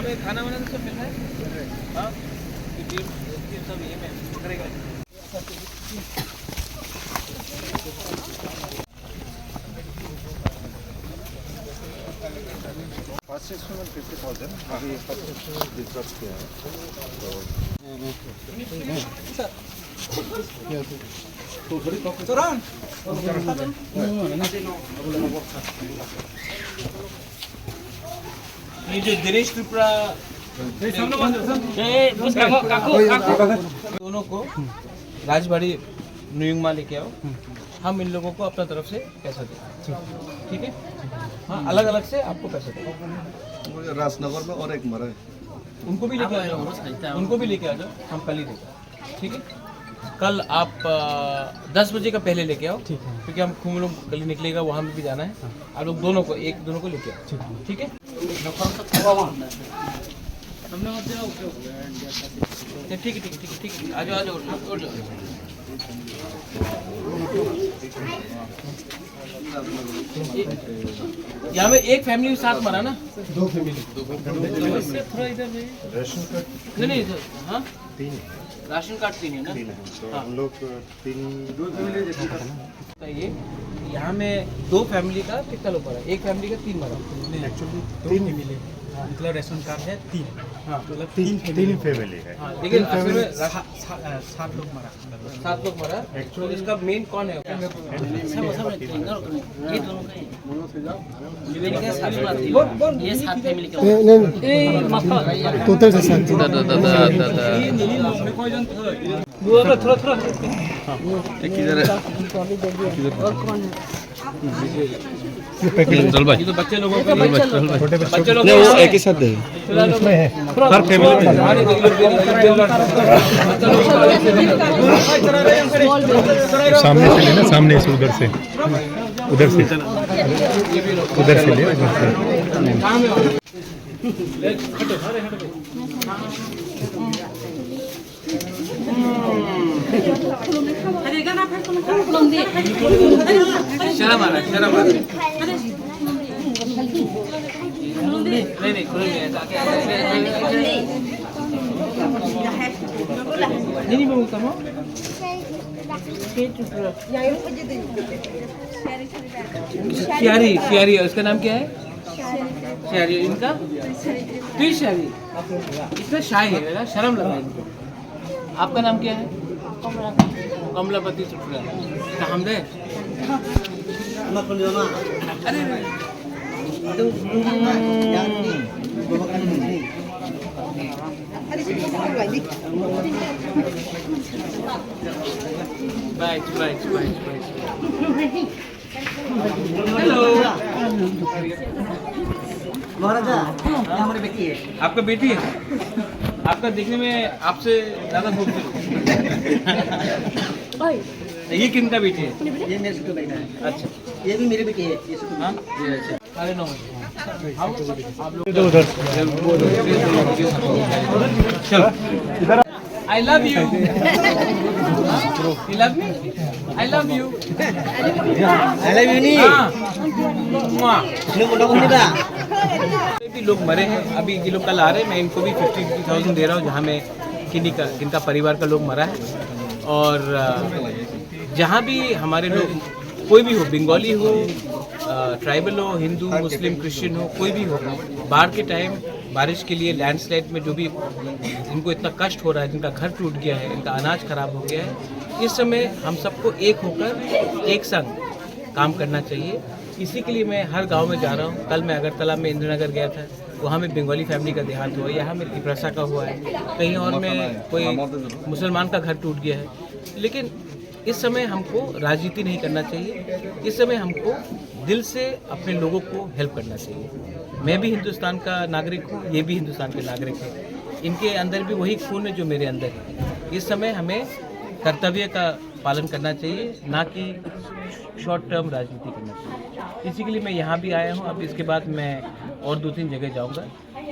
में खाना वाना तो सब मिल रहा है। हाँ सब ये में करेगा। फर्स्ट इंस्टॉलमेंट 50,000 अभी फर्स्ट इंस्टॉलमेंट डिस्कस किया है ये जो दिनेश त्रिपुरा दोनों को राजबाड़ी न्यूयॉर्क लेके आओ, हम इन लोगों को अपना तरफ से पैसा दें, ठीक है? हाँ, अलग अलग से आपको पैसा दें। राजनगर में और एक मरा है, उनको भी लेके आ जाओ, उनको भी लेके आ जाओ, हम कल ही देंगे, ठीक है? कल आप 10 बजे का पहले लेके आओ, क्योंकि हम खूब लोग कल ही निकलेगा, वहाँ भी जाना है। आप लोग दोनों को लेके आओ, ठीक है? ठीक है, आ जाओ। यहाँ में एक फैमिली साथ मरा ना, दो फैमिली थोड़ा इधर नहीं सर। हाँ, राशन कार्ड 3 है ना? तो हम लोग दो फैमिली ये यहाँ में 2 फैमिली का कितना लोग मरा? एक फैमिली का 3 मरा। एक्चुअली 2 फैमिली है, मतलब राशन कार्ड है 3। हाँ, मतलब 3 फैमिली है। हाँ, लेकिन असल में 7 लोग मरा। 7 लोग मरा। तो इसका मेन कौन है? ये 7 फैमिली का टोटल से थोड़ा चल भाई, ये तो बच्चे लोगों चल भाई, बच्चे लोग वो एक ही साथ दे, हर फैमिली में सामने से लेना, सामने से उधर से ले शर्म आ रहा नहीं मैं बोलता हूँ श्यारी, उसका नाम क्या है? श्यारी। इनका तो श्यारी, इतना शाय है, शर्म लगा इनको। आपका नाम क्या है? कमलापति त्रिपुरा। हम दे बाइट। हेलो, हमारी बेटी है। आपका बेटी है? आपका देखने में आपसे ज़्यादा खूबसूरत। ये किन का बेटी है? ये मेरे से बेटा है। अच्छा, ये भी मेरी बेटी है। हाँ, ये अच्छा। 9:30 आप लोग चलो। I love you. You love me? I love you. I love you नहीं। भी लोग मरे हैं, अभी ये लोग कल आ रहे हैं, मैं इनको भी 50,000 दे रहा हूँ, जहाँ में किनका परिवार का लोग मरा है। और जहाँ भी हमारे लोग, कोई भी हो, बंगाली हो, ट्राइबल हो, हिंदू, मुस्लिम, क्रिश्चियन हो, कोई भी हो, बाढ़ के टाइम, बारिश के लिए, लैंडस्लाइड में जो भी इनको इतना कष्ट हो रहा है, जिनका घर टूट गया है, इनका अनाज खराब हो गया है, इस समय हम सबको एक होकर एक संग काम करना चाहिए। इसी के लिए मैं हर गांव में जा रहा हूं। कल मैं अगरतला में इंद्रनगर गया था, वहां में बंगाली फैमिली का देहांत हुआ, यहाँ में तिपरासा का हुआ है, कहीं और में कोई मुसलमान का घर टूट गया है। लेकिन इस समय हमको राजनीति नहीं करना चाहिए, इस समय हमको दिल से अपने लोगों को हेल्प करना चाहिए। मैं भी हिंदुस्तान का नागरिक हूँ, ये भी हिंदुस्तान के नागरिक हैं, इनके अंदर भी वही खून है जो मेरे अंदर है। इस समय हमें कर्तव्य का पालन करना चाहिए, ना कि शॉर्ट टर्म राजनीति करना चाहिए। इसी के लिए मैं यहाँ भी आया हूँ। अब इसके बाद मैं और 2-3 जगह जाऊँगा,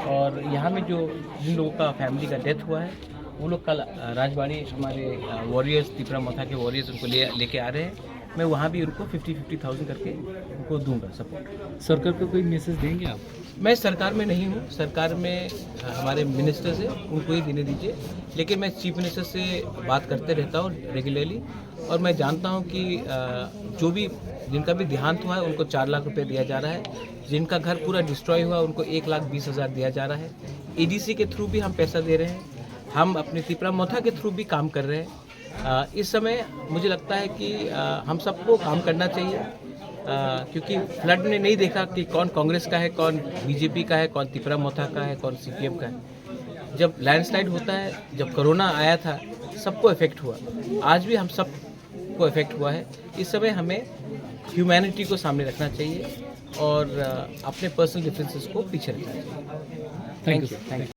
और यहाँ में जो जिन लोगों का फैमिली का डेथ हुआ है, वो लोग कल राजबाड़ी हमारे वॉरियर्स, त्रिपुरा मथा के वॉरियर्स उनको लेके आ रहे हैं। मैं वहाँ भी उनको 50,000 करके उनको दूंगा सपोर्ट। सरकार को कोई मैसेज देंगे आप? मैं सरकार में नहीं हूँ, सरकार में हमारे मिनिस्टर्स हैं, उनको ही देने दीजिए। लेकिन मैं चीफ मिनिस्टर से बात करते रहता हूँ रेगुलरली, और मैं जानता हूँ कि जो भी जिनका भी देहांत हुआ है उनको 4 लाख रुपए दिया जा रहा है, जिनका घर पूरा डिस्ट्रॉय हुआ उनको 1,20,000 दिया जा रहा है। एडीसी के थ्रू भी हम पैसा दे रहे हैं, हम अपने तिपरा मोथा के थ्रू भी काम कर रहे हैं। इस समय मुझे लगता है कि हम सबको काम करना चाहिए, क्योंकि फ्लड ने नहीं देखा कि कौन कांग्रेस का है, कौन बीजेपी का है, कौन तिपरा मोथा का है, कौन सीपीएम का है। जब लैंडस्लाइड होता है, जब कोरोना आया था, सबको इफेक्ट हुआ, आज भी हम सबको इफेक्ट हुआ है। इस समय हमें ह्यूमैनिटी को सामने रखना चाहिए और अपने पर्सनल डिफरेंसेस को पीछे रखना चाहिए। Thank you.